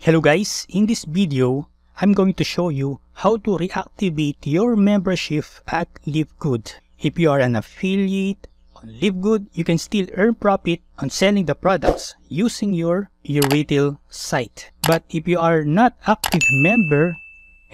Hello guys, in this video, I'm going to show you how to reactivate your membership at LiveGood. If you are an affiliate on LiveGood, you can still earn profit on selling the products using your retail site. But if you are not active member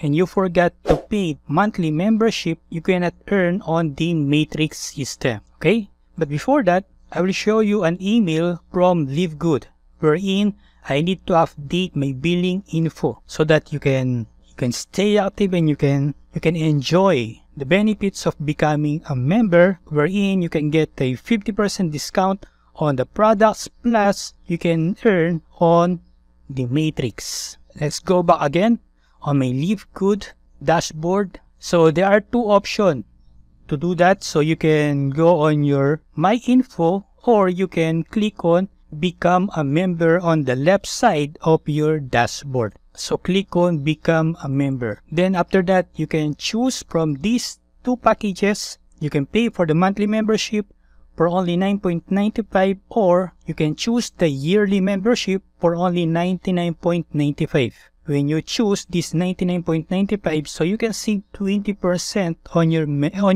and you forgot to pay monthly membership, you cannot earn on the matrix system. Okay? But before that, I will show you an email from LiveGood wherein I need to update my billing info so that you can stay active and you can enjoy the benefits of becoming a member, wherein you can get a 50% discount on the products plus you can earn on the matrix. Let's go back again on my LiveGood dashboard. So there are two options to do that. So you can go on your My Info or you can click on Become a Member on the left side of your dashboard. So click on Become a Member. Then after that, you can choose from these two packages. You can pay for the monthly membership for only $9.95, or you can choose the yearly membership for only $99.95. When you choose this $99.95, so you can save 20% on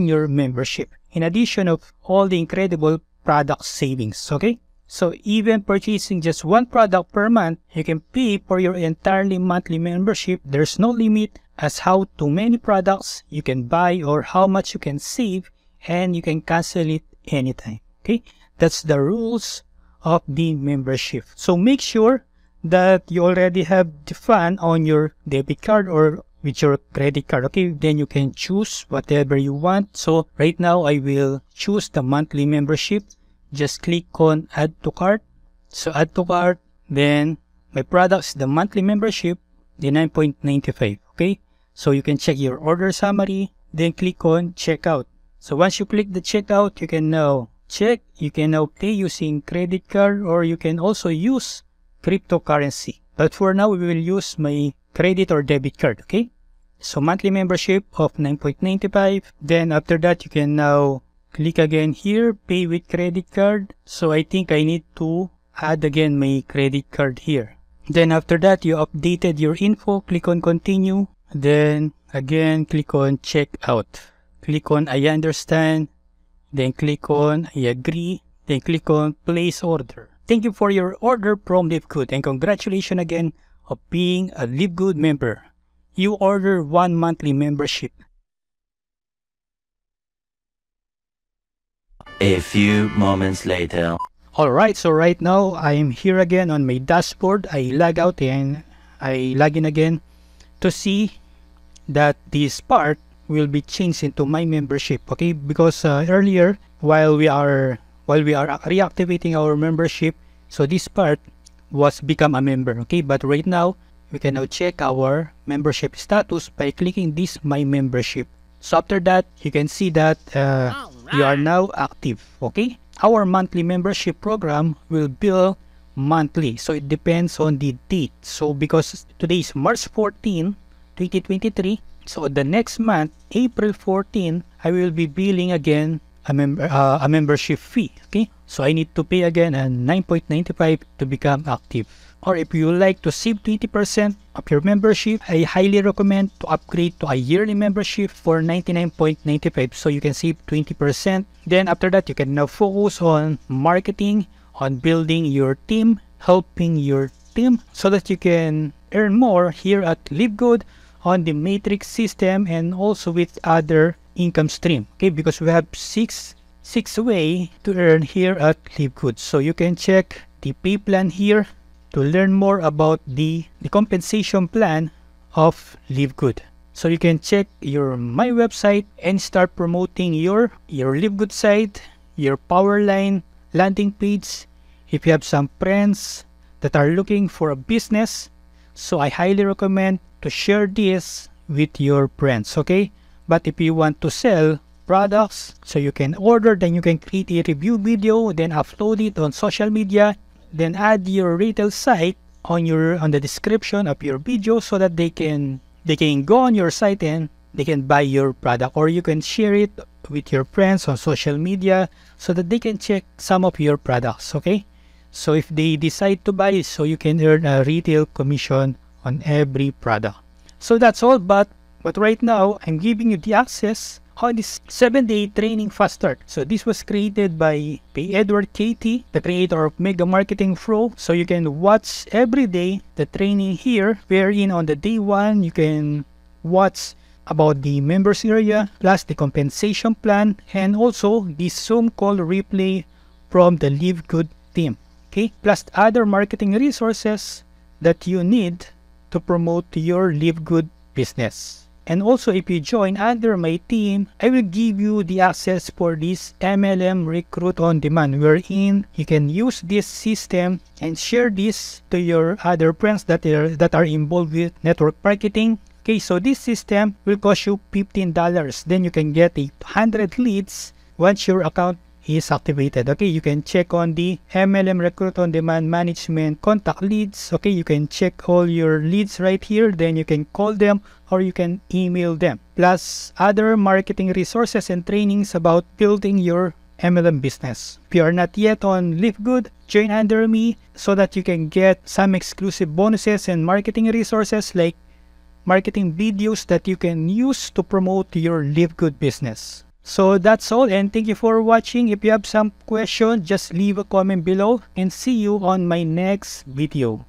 your membership, in addition of all the incredible product savings. Okay, so even purchasing just one product per month, you can pay for your entirely monthly membership. There's no limit as how too many products you can buy or how much you can save, and you can cancel it anytime. Okay, that's the rules of the membership. So make sure that you already have the fund on your debit card or with your credit card. Okay, then you can choose whatever you want. So right now I will choose the monthly membership. Just click on Add to Cart. So Add to Cart, then my products, the monthly membership, the $9.95. Okay, so you can check your order summary, then click on Checkout. So once you click the Checkout, you can now check. You can now pay using credit card, or you can also use cryptocurrency. But for now, we will use my credit or debit card. Okay, so monthly membership of $9.95. Then after that, you can now click again here, pay with credit card. So I think I need to add again my credit card here. Then after that, you updated your info, click on continue. Then again, click on checkout. Click on I understand. Then click on I agree. Then click on place order. Thank you for your order from LiveGood, and congratulations again of being a LiveGood member. You order one monthly membership. A few moments later. Alright, so right now I'm here again on my dashboard. I log out and I log in again to see that this part will be changed into my membership. Okay, because earlier while we are reactivating our membership, so this part was become a member. Okay, but right now we can now check our membership status by clicking this My Membership. So after that, you can see that you are now active. Okay, our monthly membership program will bill monthly, so it depends on the date. So because today is March 14, 2023, so the next month, April 14, I will be billing again a membership fee. Okay, so I need to pay again a $9.95 to become active. Or if you like to save 20% of your membership, I highly recommend to upgrade to a yearly membership for $99.95, so you can save 20%. Then after that, you can now focus on marketing, on building your team, helping your team, so that you can earn more here at LiveGood on the matrix system and also with other income stream. Okay, because we have six ways to earn here at LiveGood. So you can check the pay plan here to learn more about the compensation plan of LiveGood. So you can check my website and start promoting your LiveGood site, your Powerline landing page. If you have some friends that are looking for a business, so I highly recommend to share this with your friends. Okay, but if you want to sell products, so you can order, then you can create a review video, then upload it on social media, then add your retail site on the description of your video, so that they can go on your site and they can buy your product, or you can share it with your friends on social media so that they can check some of your products. Okay, so if they decide to buy, so you can earn a retail commission on every product. So that's all, but right now I'm giving you the access on this 7-day training fast start. So this was created by Edward Katie, the creator of Mega Marketing Pro. So you can watch every day the training here, wherein on the day 1 you can watch about the members area, plus the compensation plan, and also the Zoom call replay from the Live Good team. Okay, plus other marketing resources that you need to promote your Live Good business. And also, if you join under my team, I will give you the access for this MLM Recruit on Demand, wherein you can use this system and share this to your other friends that are involved with network marketing. Okay, so this system will cost you $15. Then you can get 100 leads once your account is activated. Okay, you can check on the MLM Recruit on Demand Management contact leads. Okay, you can check all your leads right here. Then you can call them or you can email them. Plus other marketing resources and trainings about building your MLM business. If you are not yet on Live Good, join under me so that you can get some exclusive bonuses and marketing resources like marketing videos that you can use to promote your Live Good business. So that's all, and thank you for watching. If you have some questions, just leave a comment below and see you on my next video.